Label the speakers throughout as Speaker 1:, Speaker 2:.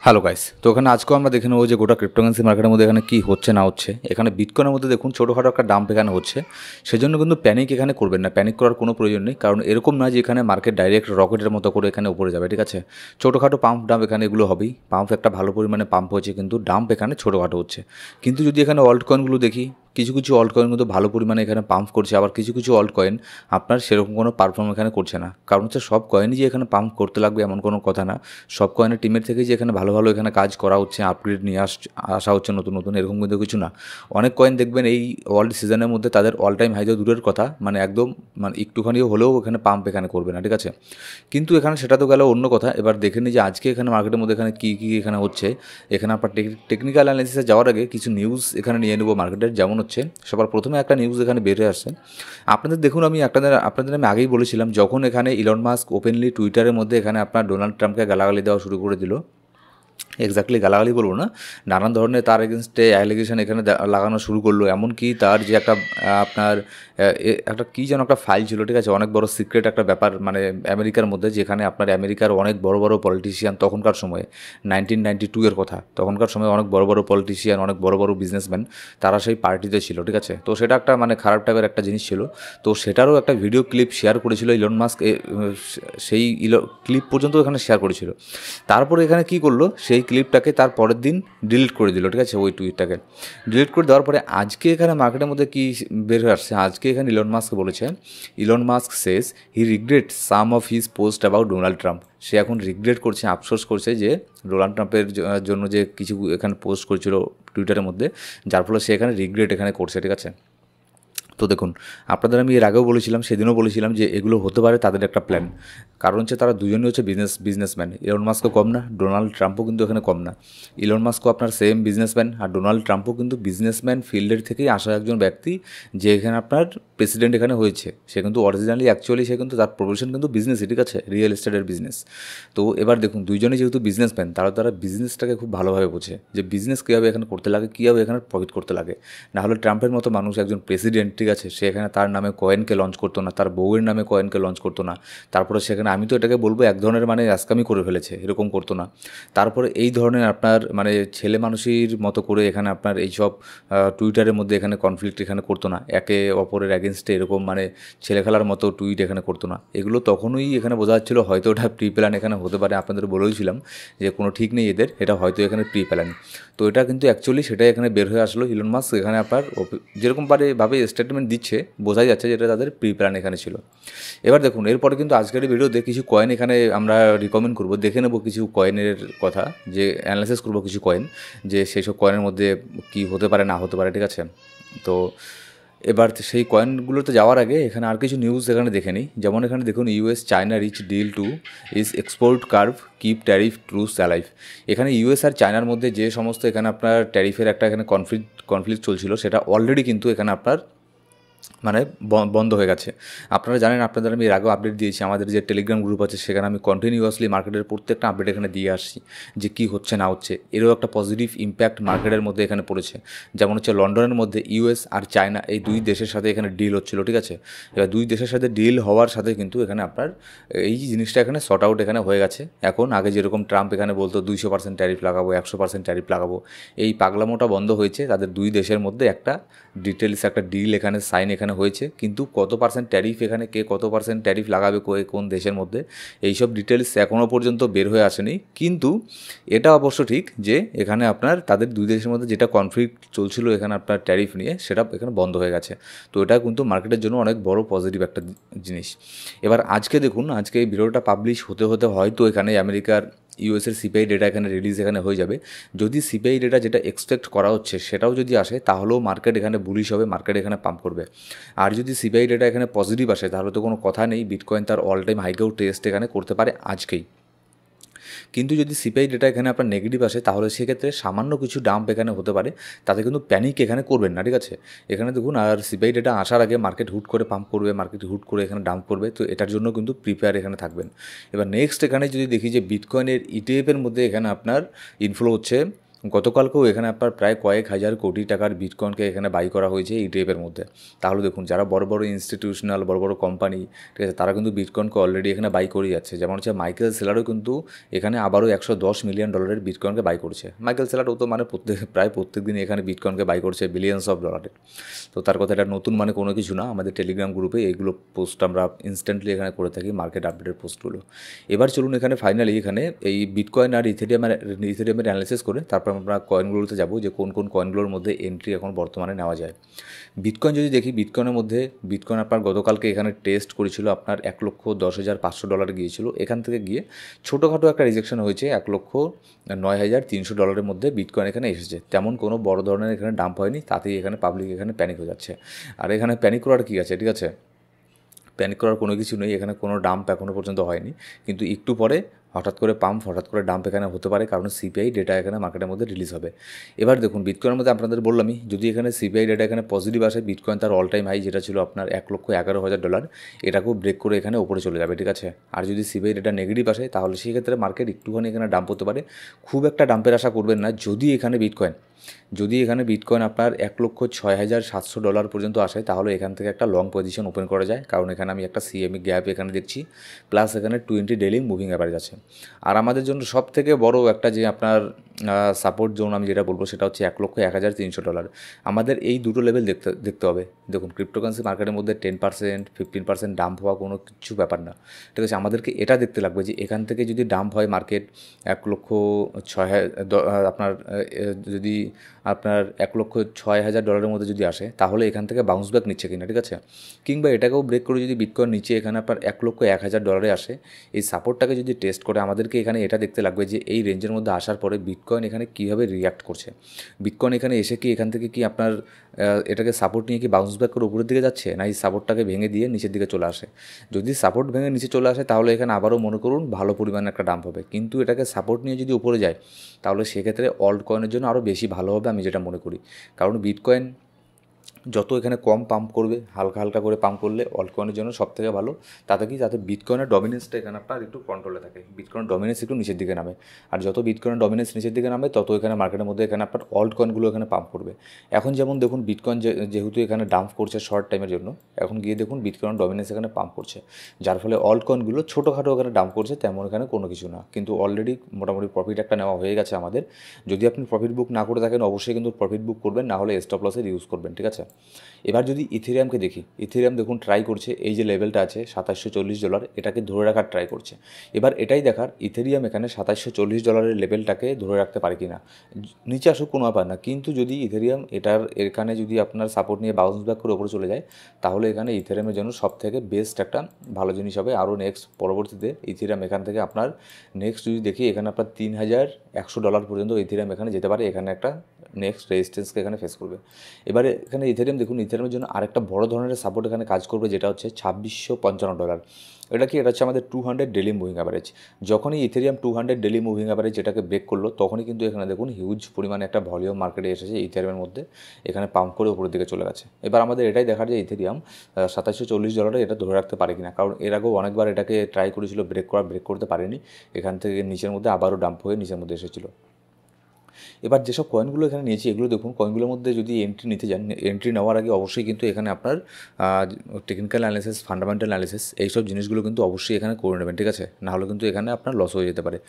Speaker 1: Hello guys, তো এখানে আজকেও আমরা দেখে নেবো যে গোটা ক্রিপ্টোকারেন্সি মার্কেটের মধ্যে এখানে কী হচ্ছে না হচ্ছে। এখানে বিটকয়েনের মধ্যে দেখুন ছোটোখাটো একটা ডাম্প এখানে হচ্ছে। সেজন্য কিন্তু প্যানিক এখানে করবেন না, প্যানিক করার কোনো প্রয়োজন নেই। কারণ এরকম না যে এখানে মার্কেট ডাইরেক্ট রকেটের মতো করে এখানে উপরে যাবে, ঠিক আছে। ছোটোখাটো পাম্প ডাম্প এখানে এগুলো হবেই। পাম্প একটা ভালো পরিমাণে পাম্প হচ্ছে, কিন্তু ডাম্প এখানে ছোটোখাটো হচ্ছে। কিন্তু যদি এখানে অল্ট কয়েনগুলো দেখি, কিছু কিছু অল্ট কয়েন কিন্তু ভালো পরিমাণে এখানে পাম্প করছে, আবার কিছু কিছু অল্ট কয়েন আপনার সেরকম কোনো পারফর্ম এখানে করছে না। কারণ হচ্ছে সব কয়েনই যে এখানে পাম্প করতে লাগবে এমন কোনো কথা না। সব কয়েনের টিমের থেকেই যে এখানে ভালো ভালো এখানে কাজ করা হচ্ছে, আপগ্রেড নিয়ে আসা হচ্ছে নতুন নতুন, এরকম কিন্তু কিছু না। অনেক কয়েন দেখবেন এই ওয়ার্ল্ড সিজনের মধ্যে তাদের অল টাইম হাই তো দূরের কথা, মানে একদম মানে একটুখানিও হলেও এখানে পাম্প এখানে করবে না, ঠিক আছে। কিন্তু এখানে সেটা তো গেল অন্য কথা। এবার দেখে নিই যে আজকে এখানে মার্কেটের মধ্যে এখানে কী কী এখানে হচ্ছে। এখানে আপনার টেকনিক্যাল অ্যানালিসিসে যাওয়ার আগে কিছু নিউজ এখানে নিয়ে নেবো মার্কেটের। যেমন হচ্ছে সবার প্রথমে একটা নিউজ এখানে বেরিয়ে আসছে আপনাদের দেখুন। আমি আপনাদের আমি আগেই বলেছিলাম, যখন এখানে ইলন মাস্ক ওপেনলি টুইটারের মধ্যে এখানে আপনার ডোনাল্ড ট্রাম্পকে গালাগালি দেওয়া শুরু করে দিল, এক্স্যাক্টলি গালাগালি বলবো না, নানান ধরনের তার এগেনস্টে অ্যালিগেশন এখানে লাগানো শুরু করলো। এমনকি তার যে একটা আপনার একটা কী যেন একটা ফাইল ছিল, ঠিক আছে, অনেক বড় সিক্রেট একটা ব্যাপার, মানে আমেরিকার মধ্যে, যেখানে আপনার আমেরিকার অনেক বড় বড় পলিটিশিয়ান তখনকার সময়ে 1992 এর কথা, তখনকার সময় অনেক বড় বড় পলিটিশিয়ান, অনেক বড় বড় বিজনেসম্যান তারা সেই পার্টিতে ছিল, ঠিক আছে। তো সেটা একটা মানে খারাপ টাইপের একটা জিনিস ছিল। তো সেটারও একটা ভিডিও ক্লিপ শেয়ার করেছিল ইলন মাস্ক, সেই ক্লিপ পর্যন্ত এখানে শেয়ার করেছিল। তারপরে এখানে কি করলো, সেই ক্লিপটাকে তার পরের দিন ডিলিট করে দিল, ঠিক আছে, ওই টুইটটাকে ডিলিট করে দেওয়ার পরে আজকে এখানে মার্কেটের মধ্যে কি বের হয়ে আসছে। আজকে এখানে ইলন মাস্ক বলেছে, Elon Musk says he regret some of his post about Donald Trump. সে এখন রিগ্রেট করছে, আফসোস করছে যে ডোনাল্ড ট্রাম্পের জন্য যে কিছু এখানে পোস্ট করেছিল টুইটারের মধ্যে, যার ফলে সে এখানে রিগ্রেট এখানে করছে, ঠিক আছে। তো দেখুন, আপনাদের আমি এর আগেও বলেছিলাম, সেদিনও বলেছিলাম যে এগুলো হতে পারে তাদের একটা প্ল্যান। কারণ হচ্ছে তারা দুজনই হচ্ছে বিজনেসম্যান। ইলন মাস্কও কম না, ডোনাল্ড ট্রাম্পও কিন্তু এখানে কম না। ইলন মাস্কও আপনার সেম বিজনেসম্যান, আর ডোনাল্ড ট্রাম্পও কিন্তু বিজনেসম্যান ফিল্ডের থেকেই আসা একজন ব্যক্তি, যে এখানে আপনার প্রেসিডেন্ট এখানে হয়েছে। সে কিন্তু অরিজিনালি অ্যাকচুয়ালি সে কিন্তু তার প্রফেশন কিন্তু বিজনেসই, ঠিক আছে, রিয়েল এস্টেটের বিজনেস। তো এবার দেখুন, দুইজনই যেহেতু বিজনেসম্যান, তারা বিজনেসটাকে খুব ভালোভাবে বোঝে, যে বিজনেস কীভাবে এখানে করতে লাগে, কীভাবে এখানে প্রফিট করতে লাগে। নাহলে ট্রাম্পের মতো মানুষ, একজন প্রেসিডেন্ট, ঠিক আছে, সে এখানে তার নামে কয়েনকে লঞ্চ করতো না, তার বউয়ের নামে কয়েনকে লঞ্চ করতো না। তারপরে সেখানে আমি তো এটাকে বলবো এক ধরনের মানে আজকামি করে ফেলেছে, এরকম করতো না। তারপরে এই ধরনের আপনার মানে ছেলে মানুষের মতো করে এখানে আপনার এইসব টুইটারের মধ্যে এখানে কনফ্লিক্ট এখানে করতো না, একে অপরের অ্যাগেনস্টে এরকম মানে ছেলে খেলার মতো টুইট এখানে করতো না। এগুলো তখনই এখানে বোঝা যাচ্ছিল হয়তো ওটা প্রি প্ল্যান এখানে হতে পারে। আপনাদের বলেওছিলাম যে কোনো ঠিক নেই এদের, এটা হয়তো এখানে প্রি প্ল্যান। তো এটা কিন্তু অ্যাকচুয়ালি সেটাই এখানে বের হয়ে আসলো। ইলন মাস্ক এখানে আপনার যেরকম ভাবে স্টেটমেন্ট দিচ্ছে, বোঝাই যাচ্ছে যেটা তাদের প্রি প্ল্যান এখানে ছিল। এবার দেখুন, এরপরে কিন্তু আজকের ভিডিওতে কিছু কয়েন এখানে আমরা রিকমেন্ড করবো, দেখে নেবো কিছু কয়েনের কথা, যে অ্যানালাইসিস করবো কিছু কয়েন, যে সেই সব কয়েনের মধ্যে কী হতে পারে না হতে পারে, ঠিক আছে। তো এবার সেই কয়েনগুলোতে যাওয়ার আগে এখানে আর কিছু নিউজ এখানে দেখে নিই। যেমন এখানে দেখুন, US China reach deal to ease export curb keep tariff truce alive. এখানে ইউএস আর চায়নার মধ্যে যে সমস্ত এখানে আপনার ট্যারিফের একটা এখানে কনফ্লিক্ট চলছিল, সেটা অলরেডি কিন্তু এখানে আপনার মানে বন্ধ হয়ে গেছে। আপনারা জানেন, আপনাদের আমি এর আগেও আপডেট দিয়েছি, আমাদের যে টেলিগ্রাম গ্রুপ আছে সেখানে আমি কন্টিনিউয়াসলি মার্কেটের প্রত্যেকটা আপডেট এখানে দিয়ে আসছি, যে কী হচ্ছে না হচ্ছে। এরও একটা পজিটিভ ইম্প্যাক্ট মার্কেটের মধ্যে এখানে পড়েছে। যেমন হচ্ছে লন্ডনের মধ্যে ইউএস আর চায়না এই দুই দেশের সাথে এখানে ডিল হচ্ছিলো, ঠিক আছে। এবার দুই দেশের সাথে ডিল হওয়ার সাথে কিন্তু এখানে আপনার এই জিনিসটা এখানে শর্ট আউট এখানে হয়ে গেছে। এখন আগে যেরকম ট্রাম্প এখানে বলতো 200% ট্যারিফ লাগাবো, 100% ট্যারিফ লাগাবো, এই পাগলামোটা বন্ধ হয়েছে। তাদের দুই দেশের মধ্যে একটা ডিটেলস একটা ডিল এখানে সাইন এখানে হয়েছে। কিন্তু কত পার্সেন্ট ট্যারিফ এখানে, কে কত পার্সেন্ট ট্যারিফ লাগাবে কোন দেশের মধ্যে, এইসব ডিটেলস এখনও পর্যন্ত বের হয়ে আসেনি। কিন্তু এটা অবশ্য ঠিক যে এখানে আপনার তাদের দুই দেশের মধ্যে যেটা কনফ্লিক্ট চলছিল এখানে আপনার ট্যারিফ নিয়ে, সেটা এখানে বন্ধ হয়ে গেছে। তো এটা কিন্তু মার্কেটের জন্য অনেক বড় পজিটিভ একটা জিনিস। এবার আজকে দেখুন, আজকে এই ভিডিওটা পাবলিশ হতে হতে হয়তো এখানে আমেরিকার ইউএসের সিপিআই ডেটা এখানে রিলিজ এখানে হয়ে যাবে। যদি সিপিআই ডেটা যেটা এক্সপেক্ট করা হচ্ছে সেটাও যদি আসে, তাহলেও মার্কেট এখানে বুলিশ হবে, মার্কেট এখানে পাম্প করবে। আর যদি সিপিআই ডেটা এখানে পজিটিভ আসে, তাহলে তো কোনো কথা নেই, বিটকয়েন তার অল টাইম হাইকেও টেস্ট এখানে করতে পারে আজকেই। কিন্তু যদি সিপিআই ডেটা এখানে আপনার নেগেটিভ আসে, তাহলে সেক্ষেত্রে সামান্য কিছু ডাম্প এখানে হতে পারে, তাতে কিন্তু প্যানিক এখানে করবেন না, ঠিক আছে। এখানে দেখুন, আর সিপিআই ডেটা আসার আগে মার্কেট হুট করে পাম্প করবে, মার্কেট হুট করে এখানে ডাম্প করবে। তো এটার জন্য কিন্তু প্রিপেয়ার এখানে থাকবেন। এবার নেক্সট এখানে যদি দেখি যে বিটকয়েনের ইটিএফের মধ্যে এখানে আপনার ইনফ্লো হচ্ছে গতকালকেও এখানে আপনার প্রায় কয়েক হাজার কোটি টাকার বিটকয়েনকে এখানে বাই করা হয়েছে ইটিএফের মধ্যে। তাহলে দেখুন যারা বড় বড় ইনস্টিটিউশনাল বড় বড় কোম্পানি, ঠিক আছে, তারা কিন্তু বিটকয়েনকে অলরেডি এখানে বাই করে যাচ্ছে। যেমন হচ্ছে মাইকেল সেলারও কিন্তু এখানে আবারও $110 মিলিয়ন বিটকয়েনকে বাই করছে। মাইকেল সেলারও তো মানে প্রায় প্রত্যেক দিন এখানে বিটকয়েনকে বাই করছে বিলিয়নস অফ ডলারের। তো তার কথা এটা নতুন মানে কোনো কিছু না, আমাদের টেলিগ্রাম গ্রুপে এইগুলো পোস্ট আমরা ইনস্ট্যান্টলি এখানে করে থাকি, মার্কেট আপডেটের পোস্টগুলো। এবার চলুন এখানে ফাইনালি এখানে এই বিটকয়েন আর ইথেরিয়ামের অ্যানালিসিস করে তারপর আমরা কয়েনগুলোতে যাব যে কোন কোন কয়েনগুলোর মধ্যে এন্ট্রি এখন বর্তমানে নেওয়া যায়। বিটকয়েন যদি দেখি, বিটকয়েনের মধ্যে বিটকয়েন আপনার গতকালকে এখানে টেস্ট করেছিল আপনার $1,10,500 গিয়েছিল। এখান থেকে গিয়ে ছোটোখাটো একটা রিজেকশন হয়েছে, $1,09,300 মধ্যে বিটকয়েন এখানে এসেছে। তেমন কোনো বড় ধরনের এখানে ডাম্প হয়নি, তাতেই এখানে পাবলিক এখানে প্যানিক হয়ে যাচ্ছে। আর এখানে প্যানিক করার কী আছে, ঠিক আছে, প্যানিক করার কোনো কিছু নেই, এখানে কোনো ডাম্প এখনও পর্যন্ত হয়নি। কিন্তু একটু পরে হঠাৎ করে পাম্প, হঠাৎ করে ডাম্প এখানে হতে পারে, কারণ সিপিআই ডেটা এখানে মার্কেটের মধ্যে রিলিজ হবে। এবার দেখুন বিটকয়েনের মধ্যে আপনাদের বললামই, যদি এখানে সিপিআই ডেটা এখানে পজিটিভ আসে, বিটকয়েন তার অল টাইম হাই যেটা ছিল আপনার $1,11,000, এটাকেও ব্রেক করে এখানে উপরে চলে যাবে, ঠিক আছে। আর যদি সিপিআই ডেটা নেগেটিভ আসে, তাহলে সেক্ষেত্রে মার্কেট একটুখানি এখানে ডাম্প হতে পারে। খুব একটা ডাম্পের আশা করবেন না। যদি এখানে বিটকয়েন আপনার $1,06,700 পর্যন্ত আসে, তাহলে এখান থেকে একটা লং পজিশন ওপেন করা যায়, কারণ এখানে আমি একটা সিএমই গ্যাপ এখানে দেখছি, প্লাস এখানে 20 ডেইলি মুভিং অ্যাভারেজ আছে। আর আমাদের জন্য সব থেকে বড় একটা যে আপনার সাপোর্ট জোন আমি যেটা বলবো সেটা হচ্ছে $1,01,300। আমাদের এই দুটো লেভেল দেখতে হবে। দেখুন ক্রিপ্টোকারেন্সি মার্কেটের মধ্যে 10% 15% ডাম্প হওয়া কোনো কিছু ব্যাপার না, ঠিক আছে। আমাদেরকে এটা দেখতে লাগবে যে এখান থেকে যদি ডাম্প হয় মার্কেট 1,06,000 আপনার যদি আপনার $1,06,000 মধ্যে যদি আসে, তাহলে এখান থেকে বাউন্স ব্যাক নিচ্ছে কিনা, ঠিক আছে। কিংবা এটাকেও ব্রেক করে যদি বিটকয়েন নিচে এখানে আপনার $1,01,000 আসে, এই সাপোর্টটাকে যদি টেস্ট করে, আমাদেরকে এখানে এটা দেখতে লাগবে যে এই রেঞ্জের মধ্যে আসার পরে বিটকয়েন এখানে কীভাবে রিয়াক্ট করছে। বিটকয়েন এখানে এসে কি এখান থেকে কি আপনার এটাকে সাপোর্ট নিয়ে কি বাউন্স ব্যাক করে উপরের দিকে যাচ্ছে, না এই সাপোর্টটাকে ভেঙে দিয়ে নিচের দিকে চলে আসে। যদি সাপোর্ট ভেঙে নিচে চলে আসে, তাহলে এখানে আবারও মনে করুন ভালো পরিমাণে একটা ডাম্প হবে। কিন্তু এটাকে সাপোর্ট নিয়ে যদি উপরে যায়, তাহলে সেক্ষেত্রে অল্ট কয়েনের জন্য আরও বেশি ভালো হবে, আমি যেটা মনে করি। কারণ বিটকয়েন যত এখানে কম পাম্প করবে, হালকা হালকা করে পাম্প করলে অল্ট কয়েনের জন্য সব থেকে ভালো। যাতে বিটকয়েনের ডমিনেন্সটা এখানে আপনার একটু কন্ট্রোলে থাকে, বিটকয়েনের ডমিনেন্স একটু নিচের দিকে নামে। আর যত বিটকয়েনের ডমিনেন্স নিচের দিকে নামে, তত এখানে মার্কেটের মধ্যে এখানে আপনার অল্ট কয়েনগুলো এখানে পাম্প করবে। এখন যেমন দেখুন বিটকয়েন যেহেতু এখানে ডাম্প করছে শর্ট টাইমের জন্য, এখন গিয়ে দেখুন বিটকয়েন ডমিনেন্স এখানে পাম্প করছে, যার ফলে অল্ট কয়েনগুলো ছোটোখাটো এখানে ডাম্প করছে, তেমন এখানে কোনো কিছু না। কিন্তু অলরেডি মোটামুটি প্রফিট একটা নেওয়া হয়ে গেছে আমাদের। যদি আপনি প্রফিট বুক না করে থাকেন, অবশ্যই কিন্তু প্রফিট বুক করবেন, না হলে স্টপ লসের ইউজ করবেন, ঠিক আছে। এবার যদি ইথেরিয়ামকে দেখি, ইথেরিয়াম দেখুন ট্রাই করছে এই যে লেভেলটা আছে $2,740, এটাকে ধরে রাখার ট্রাই করছে। এবার এটাই দেখার ইথেরিয়াম এখানে $2,740 লেভেলটাকে ধরে রাখতে পারে কি না। নিচে আসুক কোনো ব্যাপার না, কিন্তু যদি ইথেরিয়াম এখানে যদি আপনার সাপোর্ট নিয়ে বাউন্স ব্যাক করে ওপরে চলে যায়, তাহলে এখানে ইথেরিয়ামের জন্য সব থেকে বেস্ট একটা ভালো জিনিস হবে। আরও নেক্সট পরবর্তীতে ইথেরিয়াম এখান থেকে আপনার নেক্সট যদি দেখি, এখানে আপনার $3,100 পর্যন্ত ইথেরিয়াম এখানে যেতে পারে, এখানে একটা নেক্সট রেজিস্ট্যান্সকে এখানে ফেস করবে। এবারে এখানে ইথেরিয়াম দেখুন, ইথেরিয়ামের জন্য আরেকটা বড় ধরনের সাপোর্ট এখানে কাজ করবে, যেটা হচ্ছে $2,655। এটা হচ্ছে আমাদের 200 ডেলি মুভিং অ্যাভারেজ। যখনই ইথেরিয়াম 200 ডেলি মুভিং অ্যাভারেজ এটাকে ব্রেক করলো, তখনই কিন্তু এখানে দেখুন হিউজ পরিমাণে একটা ভলিউম মার্কেটে এসেছে ইথেরিয়ামের মধ্যে, এখানে পাম্প করে উপরের দিকে চলে গেছে। এবার আমাদের এটাই দেখার যে ইথেরিয়াম $2,740 এটা ধরে রাখতে পারে কিনা, কারণ এর আগেও অনেকবার এটাকে ট্রাই করেছিল ব্রেক করতে পারেনি, এখান থেকে নিচের মধ্যে আবারও ডাম্প হয়ে নিচের মধ্যে এসেছিলো। এবার যেসব কয়েনগুলো এখানে নিয়েছি, এগুলো দেখুন কয়েনগুলোর মধ্যে যদি এন্ট্রি নিতে যান, এন্ট্রি নেওয়ার আগে অবশ্যই কিন্তু এখানে আপনার টেকনিক্যাল অ্যানালিসিস, ফান্ডামেন্টাল অ্যানালিসিস, এইসব জিনিসগুলো কিন্তু অবশ্যই এখানে করে নেবেন, ঠিক আছে। নাহলে কিন্তু এখানে আপনার লস হয়ে যেতে পারে।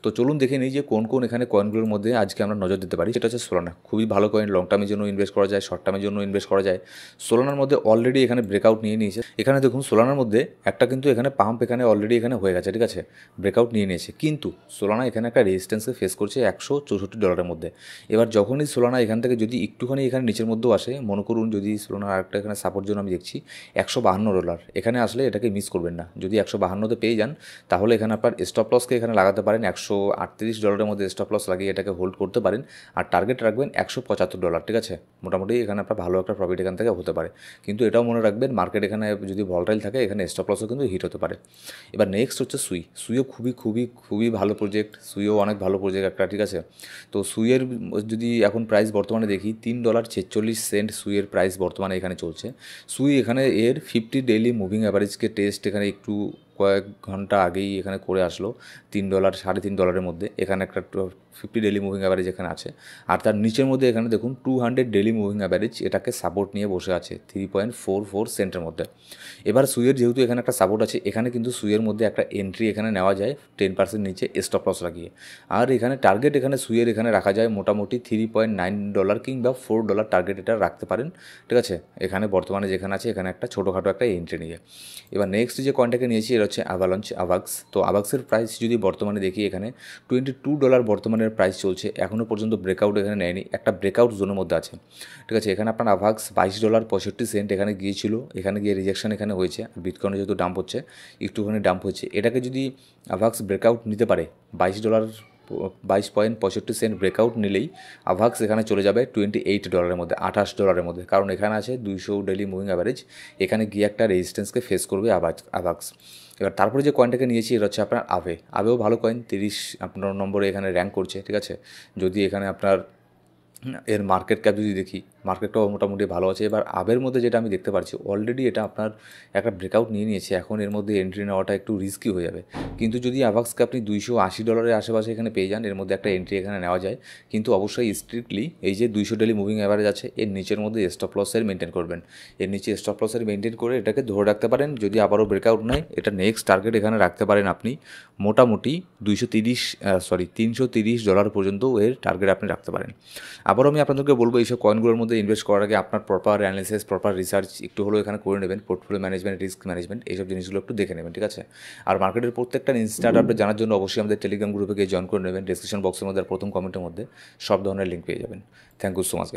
Speaker 1: তো চলুন দেখে নিই যে কোন কোন এখানে কয়েনগুলোর মধ্যে আজকে আমরা নজর দিতে পারি। সেটা হচ্ছে সোলানা, খুবই ভালো কয়েন, লং টার্মের জন্য ইনভেস্ট করা যায়, শর্ট টার্মের জন্য ইনভেস্ট করা যায়। সোলানার মধ্যে অলরেডি এখানে ব্রেকআউট নিয়ে নিয়েছে। এখানে দেখুন সোলানার মধ্যে একটা কিন্তু এখানে পাম্প এখানে অলরেডি এখানে হয়ে গেছে, ঠিক আছে, ব্রেকআউট নিয়ে নিয়েছে। কিন্তু সোলানা এখানে একটা রেজিস্ট্যান্সকে ফেস করছে $164 মধ্যে। এবার যখনই সোলানা এখান থেকে যদি একটুখানি এখানে নিচের মধ্যেও আসে, মনে করুন যদি সোলানার আরেকটা এখানে সাপোর্ট জন্য আমি দেখছি $152, এখানে আসলে এটাকে মিস করবেন না। যদি 152তে পেয়ে যান, তাহলে এখানে আপনার স্টপ লসকে এখানে লাগাতে পারেন $138 মধ্যে স্টপ লস লাগিয়ে এটাকে হোল্ড করতে পারেন। আর টার্গেট রাখবেন $175, ঠিক আছে। মোটামুটি এখানে আপনার ভালো একটা প্রফিট এখান থেকে হতে পারে। কিন্তু এটাও মনে রাখবেন, মার্কেট এখানে যদি ভলটাইল থাকে, এখানে স্টপ লসও কিন্তু হিট হতে পারে। এবার নেক্সট হচ্ছে সুইও খুবই ভালো প্রজেক্ট, সুইও অনেক ভালো প্রজেক্ট একটা, ঠিক আছে। তো সুইয়ের যদি এখন প্রাইস বর্তমানে দেখি, $3.46 সুইয়ের প্রাইস বর্তমানে এখানে চলছে। সুই এখানে এর 50 ডেইলি মুভিং অ্যাভারেজকে টেস্ট এখানে একটু কয়েক ঘন্টা আগেই এখানে করে আসলো $3 $3.5 মধ্যে। এখানে একটা 50 ডেলি মুভিং অ্যাভারেজ এখানে আছে, আর তার নিচের মধ্যে এখানে দেখুন 200 ডেলি মুভিং অ্যাভারেজ এটাকে সাপোর্ট নিয়ে বসে আছে 3.44 সেন্টের মধ্যে। এবার সুইয়ের যেহেতু এখানে একটা সাপোর্ট আছে, এখানে কিন্তু সুইয়ের মধ্যে একটা এন্ট্রি এখানে নেওয়া যায় 10% নিচে স্টপ লস লাগিয়ে। আর এখানে টার্গেট এখানে সুইয়ের এখানে রাখা যায় মোটামুটি $3.9 কিংবা $4 টার্গেট এটা রাখতে পারেন, ঠিক আছে। এখানে বর্তমানে যেখানে আছে এখানে একটা ছোটোখাটো একটা এন্ট্রি নিয়ে। এবার নেক্সট যে কয়েনটাকে নিয়েছি এটা হচ্ছে আভাক্স। তো আভাক্সের প্রাইস যদি বর্তমানে দেখি এখানে $22 বর্তমানের প্রাইস চলছে, এখনও পর্যন্ত ব্রেকআউট এখানে নেয়নি, একটা ব্রেকআউট জোনের মধ্যে আছে, ঠিক আছে। এখানে আপনার আভাক্স $22.65 এখানে গিয়েছিল, এখানে গিয়ে রিজেকশন এখানে হয়েছে। আর বিটকয়েনে যেহেতু ডাম্প হচ্ছে, একটুখানি ডাম্প হচ্ছে, এটাকে যদি আভাক্স ব্রেকআউট নিতে পারে $22.65 ব্রেকআউট নিলেই আভাক্স এখানে চলে যাবে $28 মধ্যে, $28 মধ্যে, কারণ এখানে আছে 200 ডেলি মুভিং অ্যাভারেজ, এখানে গিয়ে একটা রেজিস্ট্যান্সকে ফেস করবে আভাক্স। এবার তারপরে যে কয়েনটাকে নিয়েছি এটা হচ্ছে আপনার আভেও ভালো কয়েন, 30 আপনার নম্বরে এখানে র্যাঙ্ক করছে, ঠিক আছে। যদি এখানে আপনার এর মার্কেট ক্যাপ যদি দেখি, মার্কেটটাও মোটামুটি ভালো আছে। এবার আবের মধ্যে যেটা আমি দেখতে পাচ্ছি অলরেডি এটা আপনার একটা ব্রেকআউট নিয়ে নিয়েছে, এখন এর মধ্যে এন্ট্রি নেওয়াটা একটু রিস্কি হয়ে যাবে। কিন্তু যদি আভাক্সকে আপনি $280 আশেপাশে এখানে পেয়ে যান, এর মধ্যে একটা এন্ট্রি এখানে নেওয়া যায়। কিন্তু অবশ্যই স্ট্রিক্টলি এই যে 200 ডেলি মুভিং অ্যাভারেজ আছে এর নিচের মধ্যে স্টপ লসের মেনটেন করবেন, এর নিচে স্টপ লসের মেনটেন করে এটাকে ধরে রাখতে পারেন। যদি আবারও ব্রেকআউট নেয়, এটা নেক্সট টার্গেট এখানে রাখতে পারেন আপনি মোটামুটি $330 পর্যন্ত এর টার্গেট আপনি রাখতে পারেন। আবারও আমি আপনাদেরকে বলবো এইসব কয়েনগুলোর মধ্যে ইনভেস্ট করার আগে আপনার প্রপার অ্যানালিসিস, প্রপার রিসার্চ একটু হলেও এখানে করে নেবেন। পোর্টফোলিও ম্যানেজমেন্ট, রিস্ক ম্যানেজমেন্ট, এইসব জিনিসগুলো একটু দেখে নেবেন, ঠিক আছে। আর মার্কেটের প্রত্যেকটা ইনস্ট্যান্ট আপডেট জানার জন্য অবশ্যই আমাদের টেলিগ্রাম গ্রুপে গিয়ে জয়েন করে নেবেন। ডিসক্রিপশন বক্সের মধ্যে আর প্রথম কমেন্টের মধ্যে সব ধরনের লিঙ্ক পেয়ে যাবেন। Thank you so much guys.